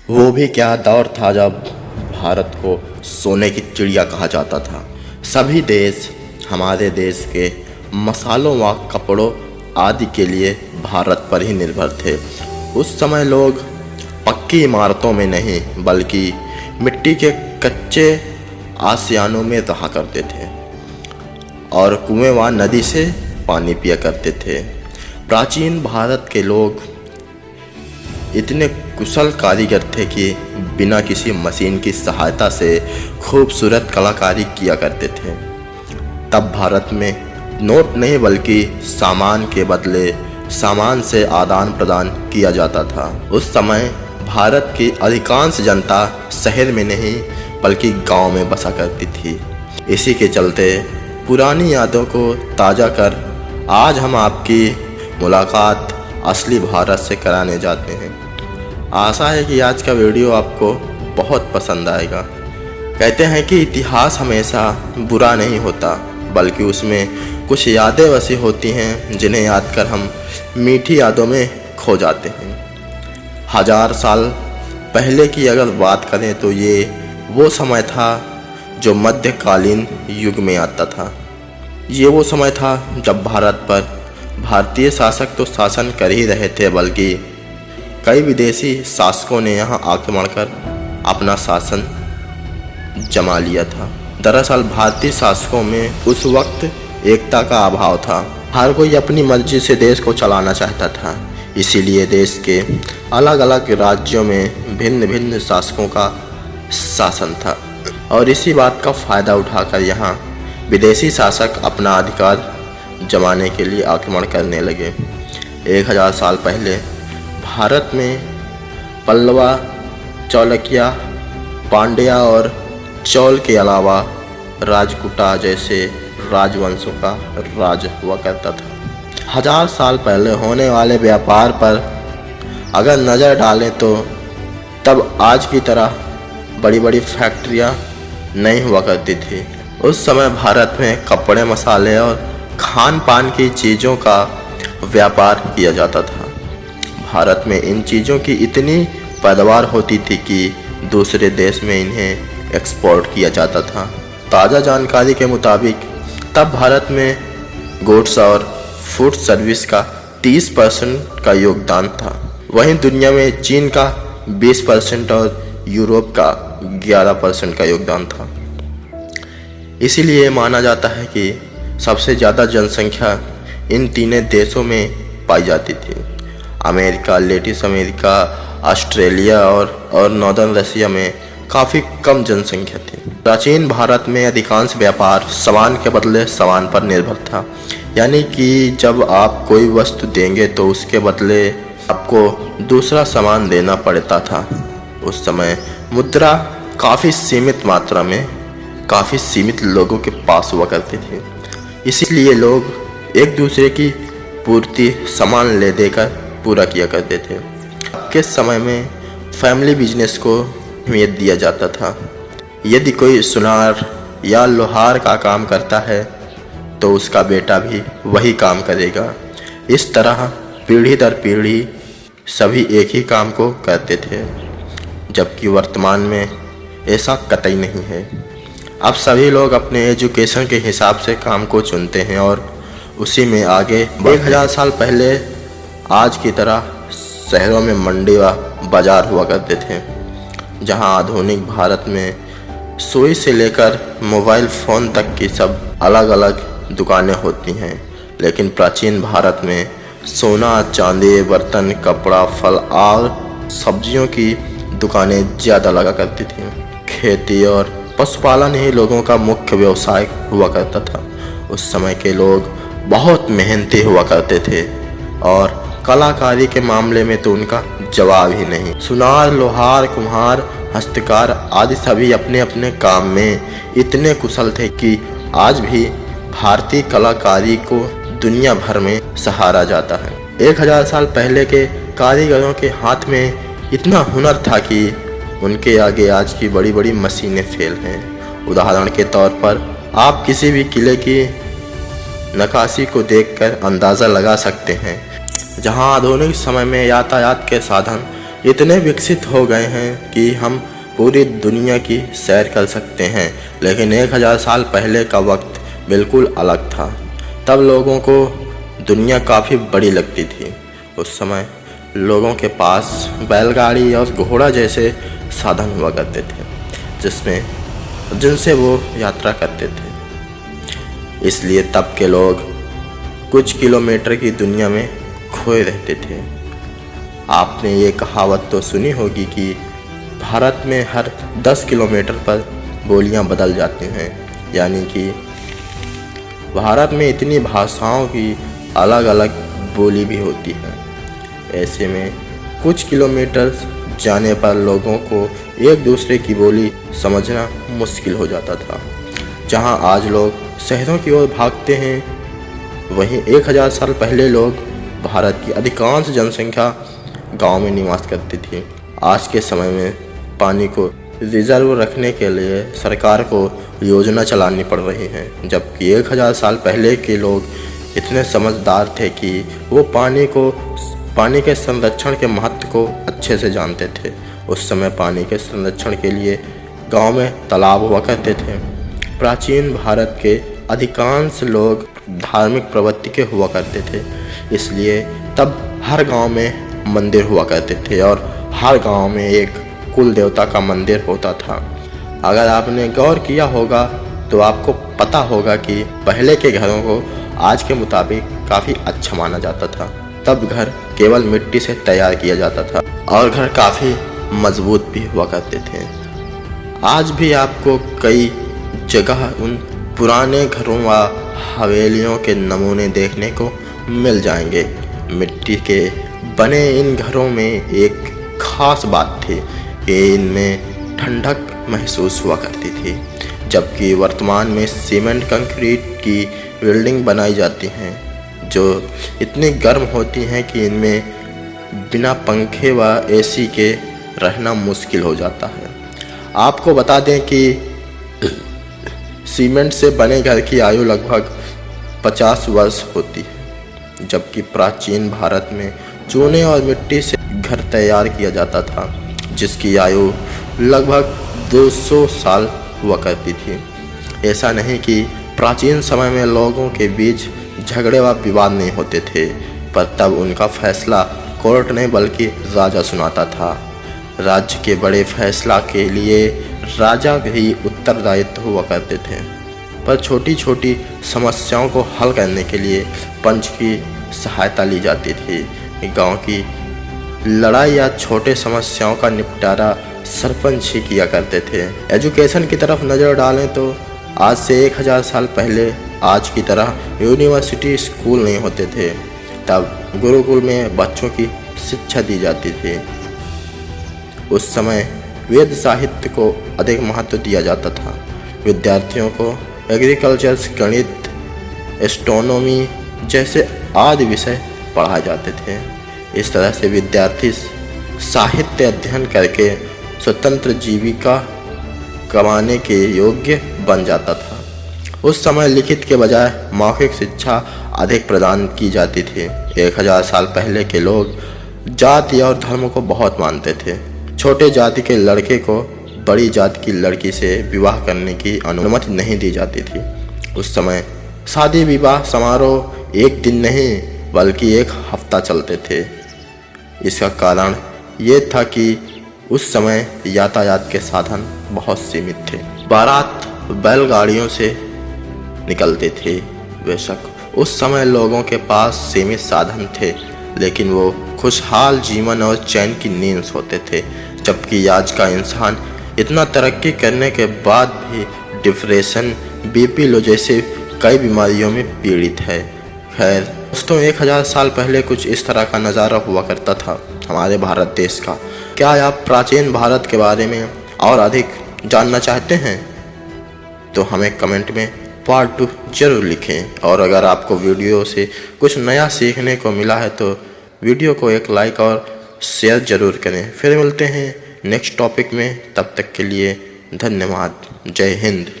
वो भी क्या दौर था जब भारत को सोने की चिड़िया कहा जाता था। सभी देश हमारे देश के मसालों व कपड़ों आदि के लिए भारत पर ही निर्भर थे। उस समय लोग पक्की इमारतों में नहीं बल्कि मिट्टी के कच्चे आशियानों में रहा करते थे और कुएं व नदी से पानी पिया करते थे। प्राचीन भारत के लोग इतने कुशल कारीगर थे कि बिना किसी मशीन की सहायता से खूबसूरत कलाकारी किया करते थे। तब भारत में नोट नहीं बल्कि सामान के बदले सामान से आदान प्रदान किया जाता था। उस समय भारत की अधिकांश जनता शहर में नहीं बल्कि गांव में बसा करती थी। इसी के चलते पुरानी यादों को ताज़ा कर आज हम आपकी मुलाकात असली भारत से कराने जाते हैं। आशा है कि आज का वीडियो आपको बहुत पसंद आएगा। कहते हैं कि इतिहास हमेशा बुरा नहीं होता बल्कि उसमें कुछ यादें वैसी होती हैं जिन्हें याद कर हम मीठी यादों में खो जाते हैं। 1000 साल पहले की अगर बात करें तो ये वो समय था जो मध्यकालीन युग में आता था। ये वो समय था जब भारत पर भारतीय शासक तो शासन कर ही रहे थे बल्कि कई विदेशी शासकों ने यहाँ आक्रमण कर अपना शासन जमा लिया था। दरअसल भारतीय शासकों में उस वक्त एकता का अभाव था। हर कोई अपनी मर्जी से देश को चलाना चाहता था। इसीलिए देश के अलग अलग राज्यों में भिन्न भिन्न शासकों का शासन था और इसी बात का फ़ायदा उठाकर यहाँ विदेशी शासक अपना अधिकार जमाने के लिए आक्रमण करने लगे। 1000 साल पहले भारत में पल्लवा, चालुक्य, पांड्या और चोल के अलावा राजपूता जैसे राजवंशों का राज हुआ करता था। 1000 साल पहले होने वाले व्यापार पर अगर नज़र डालें तो तब आज की तरह बड़ी बड़ी फैक्ट्रियां नहीं हुआ करती थी। उस समय भारत में कपड़े, मसाले और खान पान की चीज़ों का व्यापार किया जाता था। भारत में इन चीज़ों की इतनी पैदावार होती थी कि दूसरे देश में इन्हें एक्सपोर्ट किया जाता था। ताज़ा जानकारी के मुताबिक तब भारत में गुड्स और फूड सर्विस का 30% का योगदान था। वहीं दुनिया में चीन का 20% और यूरोप का 11% का योगदान था। इसीलिए माना जाता है कि सबसे ज़्यादा जनसंख्या इन तीनों देशों में पाई जाती थी। अमेरिका, लैटिन अमेरिका, ऑस्ट्रेलिया और नॉर्दर्न रशिया में काफ़ी कम जनसंख्या थी। प्राचीन भारत में अधिकांश व्यापार सामान के बदले सामान पर निर्भर था। यानी कि जब आप कोई वस्तु देंगे तो उसके बदले आपको दूसरा सामान देना पड़ता था। उस समय मुद्रा काफ़ी सीमित मात्रा में काफ़ी सीमित लोगों के पास हुआ करती थी। इसलिए लोग एक दूसरे की पूर्ति सामान ले देकर पूरा किया करते थे। अब के समय में फैमिली बिजनेस को अहमियत दिया जाता था। यदि कोई सुनार या लोहार का काम करता है तो उसका बेटा भी वही काम करेगा। इस तरह पीढ़ी दर पीढ़ी सभी एक ही काम को करते थे, जबकि वर्तमान में ऐसा कतई नहीं है। अब सभी लोग अपने एजुकेशन के हिसाब से काम को चुनते हैं और उसी में आगे 1000 साल पहले आज की तरह शहरों में मंडी व बाजार हुआ करते थे, जहां आधुनिक भारत में सुई से लेकर मोबाइल फ़ोन तक की सब अलग अलग दुकानें होती हैं। लेकिन प्राचीन भारत में सोना, चांदी, बर्तन, कपड़ा, फल और सब्जियों की दुकानें ज़्यादा लगा करती थीं। खेती और पशुपालन ही लोगों का मुख्य व्यवसाय हुआ करता था। उस समय के लोग बहुत मेहनती हुआ करते थे और कलाकारी के मामले में तो उनका जवाब ही नहीं। सुनार, लोहार, कुम्हार, हस्तकार आदि सभी अपने अपने काम में इतने कुशल थे कि आज भी भारतीय कलाकारी को दुनिया भर में सहारा जाता है। 1000 साल पहले के कारीगरों के हाथ में इतना हुनर था कि उनके आगे आज की बड़ी बड़ी मशीनें फेल हैं। उदाहरण के तौर पर आप किसी भी किले की नक्काशी को देखकर अंदाज़ा लगा सकते हैं। जहां आधुनिक समय में यातायात के साधन इतने विकसित हो गए हैं कि हम पूरी दुनिया की सैर कर सकते हैं, लेकिन 1000 साल पहले का वक्त बिल्कुल अलग था। तब लोगों को दुनिया काफ़ी बड़ी लगती थी। उस समय लोगों के पास बैलगाड़ी और घोड़ा जैसे साधन हुआ करते थे जिनसे वो यात्रा करते थे। इसलिए तब के लोग कुछ किलोमीटर की दुनिया में खोए रहते थे। आपने ये कहावत तो सुनी होगी कि भारत में हर 10 किलोमीटर पर बोलियां बदल जाती हैं, यानी कि भारत में इतनी भाषाओं की अलग अलग बोली भी होती है। ऐसे में कुछ किलोमीटर जाने पर लोगों को एक दूसरे की बोली समझना मुश्किल हो जाता था। जहां आज लोग शहरों की ओर भागते हैं, वहीं 1000 साल पहले लोग भारत की अधिकांश जनसंख्या गांव में निवास करती थी। आज के समय में पानी को रिजर्व रखने के लिए सरकार को योजना चलानी पड़ रही है, जबकि 1000 साल पहले के लोग इतने समझदार थे कि वो पानी के संरक्षण के महत्व को अच्छे से जानते थे। उस समय पानी के संरक्षण के लिए गांव में तालाब हुआ करते थे। प्राचीन भारत के अधिकांश लोग धार्मिक प्रवृत्ति के हुआ करते थे, इसलिए तब हर गांव में मंदिर हुआ करते थे और हर गांव में एक कुल देवता का मंदिर होता था। अगर आपने गौर किया होगा तो आपको पता होगा कि पहले के घरों को आज के मुताबिक काफ़ी अच्छा माना जाता था। तब घर केवल मिट्टी से तैयार किया जाता था और घर काफ़ी मजबूत भी हुआ करते थे। आज भी आपको कई जगह उन पुराने घरों व हवेलियों के नमूने देखने को मिल जाएंगे। मिट्टी के बने इन घरों में एक खास बात थी कि इनमें ठंडक महसूस हुआ करती थी, जबकि वर्तमान में सीमेंट कंक्रीट की बिल्डिंग बनाई जाती हैं जो इतनी गर्म होती हैं कि इनमें बिना पंखे व एसी के रहना मुश्किल हो जाता है। आपको बता दें कि सीमेंट से बने घर की आयु लगभग 50 वर्ष होती है, जबकि प्राचीन भारत में चूने और मिट्टी से घर तैयार किया जाता था जिसकी आयु लगभग 200 साल हुआ करती थी। ऐसा नहीं कि प्राचीन समय में लोगों के बीच झगड़े व विवाद नहीं होते थे, पर तब उनका फैसला कोर्ट नहीं बल्कि राजा सुनाता था। राज्य के बड़े फैसला के लिए राजा भी उत्तरदायित्व हुआ करते थे, पर छोटी छोटी समस्याओं को हल करने के लिए पंच की सहायता ली जाती थी। गांव की लड़ाई या छोटे समस्याओं का निपटारा सरपंच ही किया करते थे। एजुकेशन की तरफ नज़र डालें तो आज से 1000 साल पहले आज की तरह यूनिवर्सिटी स्कूल नहीं होते थे। तब गुरुकुल में बच्चों की शिक्षा दी जाती थी। उस समय वेद साहित्य को अधिक महत्व दिया जाता था। विद्यार्थियों को एग्रीकल्चर, गणित, एस्ट्रोनॉमी जैसे आदि विषय पढ़ाए जाते थे। इस तरह से विद्यार्थी साहित्य अध्ययन करके स्वतंत्र जीविका कमाने के योग्य बन जाता था। उस समय लिखित के बजाय मौखिक शिक्षा अधिक प्रदान की जाती थी। 1000 साल पहले के लोग जाति और धर्म को बहुत मानते थे। छोटे जाति के लड़के को बड़ी जाति की लड़की से विवाह करने की अनुमति नहीं दी जाती थी। उस समय शादी विवाह समारोह एक दिन नहीं बल्कि एक हफ्ता चलते थे। इसका कारण ये था कि उस समय यातायात के साधन बहुत सीमित थे। बारात बैलगाड़ियों से निकलते थे। बेशक उस समय लोगों के पास सीमित साधन थे, लेकिन वो खुशहाल जीवन और चैन की नींद सोते थे। जबकि आज का इंसान इतना तरक्की करने के बाद भी डिप्रेशन, बीपी लो जैसे कई बीमारियों में पीड़ित है। खैर दोस्तों, 1000 साल पहले कुछ इस तरह का नज़ारा हुआ करता था हमारे भारत देश का। क्या आप प्राचीन भारत के बारे में और अधिक जानना चाहते हैं तो हमें कमेंट में पार्ट 2 जरूर लिखें। और अगर आपको वीडियो से कुछ नया सीखने को मिला है तो वीडियो को एक लाइक और शेयर जरूर करें। फिर मिलते हैं नेक्स्ट टॉपिक में, तब तक के लिए धन्यवाद। जय हिंद।